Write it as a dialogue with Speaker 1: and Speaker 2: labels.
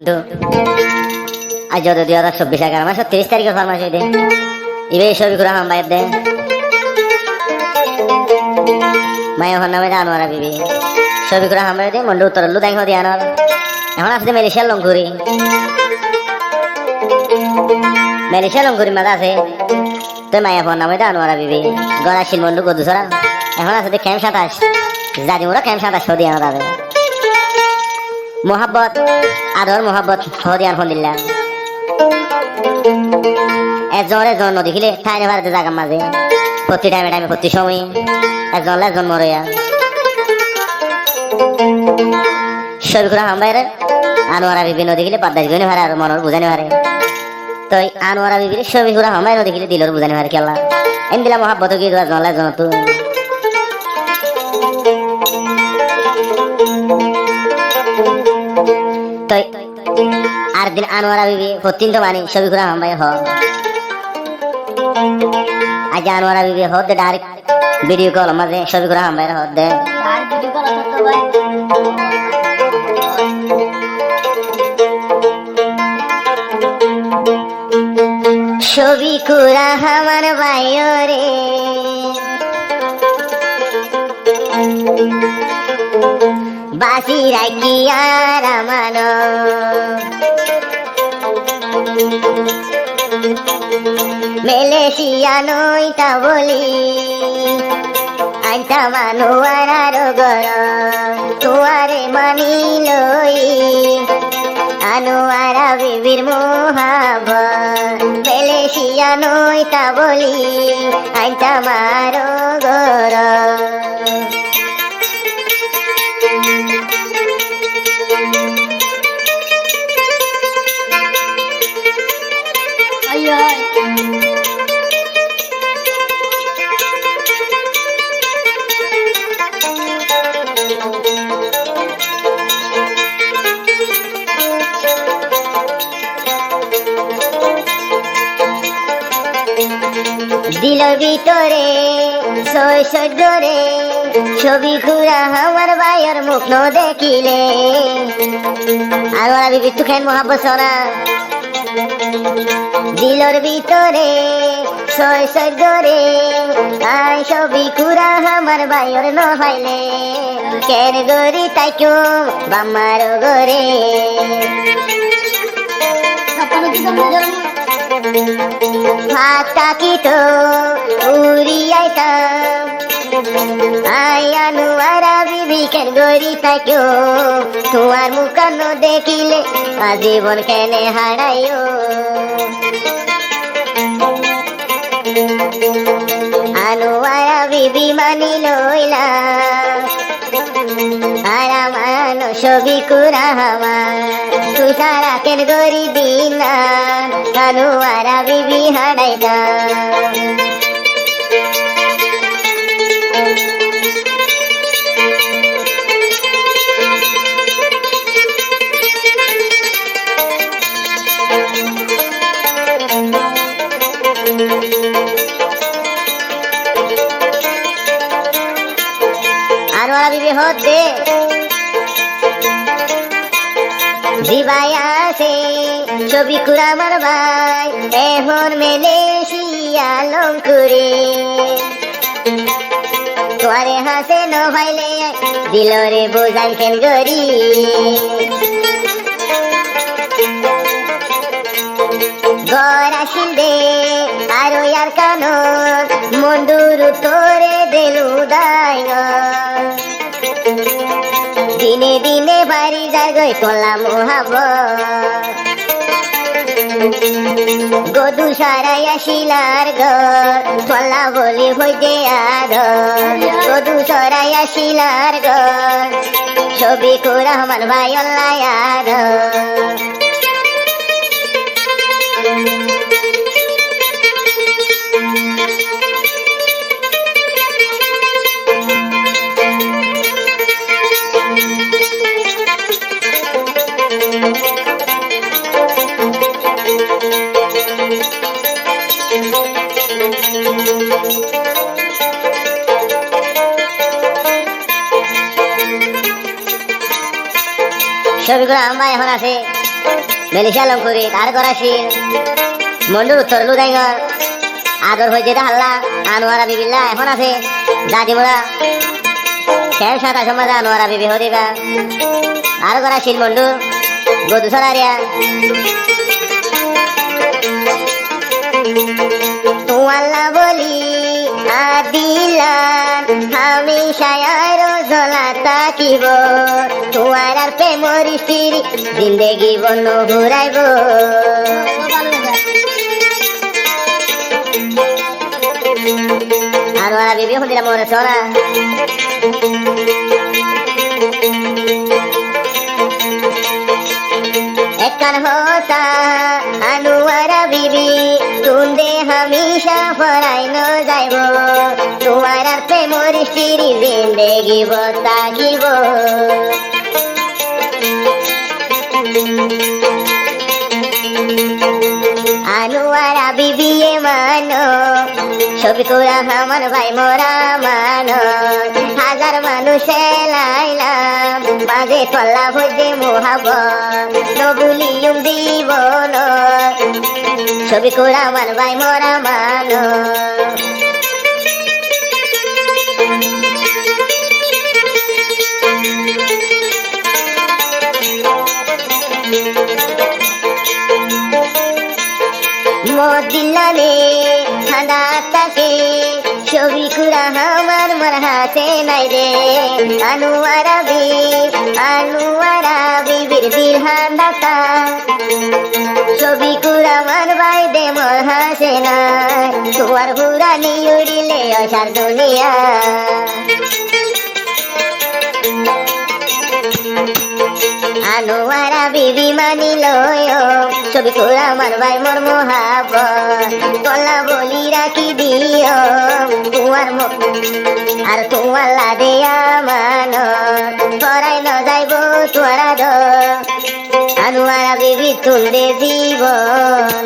Speaker 1: আজ যত 2024 মাসের 30 তারিখের ফরমাশ দে ইবে শফিকুর রহমান ভাই দে মায়া হন নামে আনোয়ারা বিবি শফিকুর রহমান ভাই দে মন্ডু উত্তর লুদাই হদি আনোয়ার এখন আছে মালয়েশিয়ার লঙ্কুরি মাঝে আছে তো মায়া ফোন নামে আনোয়ারা বিবি গড়াশিল মন্ডু গদুসরা এখন আছে খেম 27 জানি মোরা খেম 27 হদি আনোয়ার মোহাব্বত আদর মোহাব্বত হদিয়ার ফোন দিল্লা এজন নদেখিলে ঠাইনে ভারতে জাগা মাঝে প্রতি টাইমে প্রতি সময় একজন মরয়া শফিকুর রহমান ভাইয়ের আনোয়ারা বিবি নদেখিলে পদ্মাশ গনি ভারে আর মনের বুঝানি ভারে তো আনোয়ারা বিবির শফিকুর রহমান ভাই নদেখিলে দিলর বুঝানি ভারে কেলা এম দিলা মোহাব্বত কি জন তো আর দিন আনোয়ারা বিবি হতিন তো মানি শফিকুর রহমান ভাই আজ আনোয়ারা বিবি দে ডাইরেক্ট ভিডিও কল মাঝে শফিকুর রহমান ভাই দে শফিকুর রহমান ভাই রে বাসি রাখি আর মানো মেলেশিয়া নইতা বলি আইতা মানুয়ার গর তুয়ারে মানি লই আনোয়ারা বিবির মোহাব্বত মেলেশিয়া নইতা বলি আইতা মারো গর দিলর ভিতরে সৈসরে শফিকুর রহমান ভাইয়ের মুখ ন দেখিলে আনোয়ারা বিবি তুখেন মোহাব্বত সোনা দিলর ভিতরে সৈসরে আই শফিকুর রহমান ভাইয়ের ন পাইলে কেন গরি তাই কেউ বাম্মার গরে ফাঁকিত উড়িয়াইতাম আই আনোয়ারা বিবি কেন গরি তাকেও তোমার মুখান দেখিলে আজীবন কেনে হারাইও আনোয়ারা বিবি মানি লইলা আর আমার শফিকুর রহমান তুই সারা কেন গরি দিন আনোয়ারা বিবি হারাইতা আনোয়ারা বিবি হতে জিবাই আছে শফিকুর আমার ভাই এখন মেলেশিয়া লঙ্কুরে তোয়ারে হাসে ন ভাইলে দিলরে বোঝাই কেন গরি গড়াশিল দে আরো ইয়ার কানো মন্ডুর তোরে দেলু দাই দিনে দিনে বাড়ি জাগই তোলা মোহাব্বত গদু সারাই আসিলার ঘর তোলা বলি হইতে আদর গদু সরাই আসিলার ঘর শফিকুর রহমান ভাই আল্লাহ আদর শফিকুর রহমান ভাই এখন আছে মেলিশা লঙ্কুরি তার করাশি মন্ডুর উত্তর লুদাইঙ্গর আদর হয়ে যেতে হাল্লা আনোয়ারা বিবিল্লা এখন আছে দাদিমোড়া খেল সাঁতা সমাজে আনোয়ারা বিবি হরিবা আর করাশিল মন্ডু গদু সরারিয়া তোয়াল্লা বলি আদিলান হামেশায় রোজলা তাকিব তোমার আর প্রেমর স্ত্রী জিন্দেগি বন্য ঘুরাইব আনোয়ারা বিবি হদিরা মরে সোনা একখান হতা আনোয়ারা বিবি তুন্দে হামেশা ফরাই ন যাইব তোমার আর প্রেমর স্ত্রী জিন্দেগি বতাকিব আনোয়ারা বিবি মানো ছবি তোরা আমার ভাই মোরা মানো হাজার মানুষ লাইলাম বাজে তল্লা ভোজে মোহাবত নবুলিয়ম জীবন ছবি তোরা আমার ভাই মোরা মানো মদিনালে ঠান্ডা থাকে ছবি কুড়া আমার মর হাতে নাই রে আনোয়ারা বিবির দিল হান্ডাতা ছবি কুড়া আমার ভাই দে মর হাসে না তোমার ঘুরা নিয়ে উড়িলে অসার দুনিয়া আনোয়ারা বিবি মানিল ছবি তোরা আমার ভাই মোর মোহাবত গলা বলি রাখি দিও তোমার আর তোমার লাদে মান পরাই ন যাইব তোরা দ আনোয়ারা বিবি তুলদে জীবন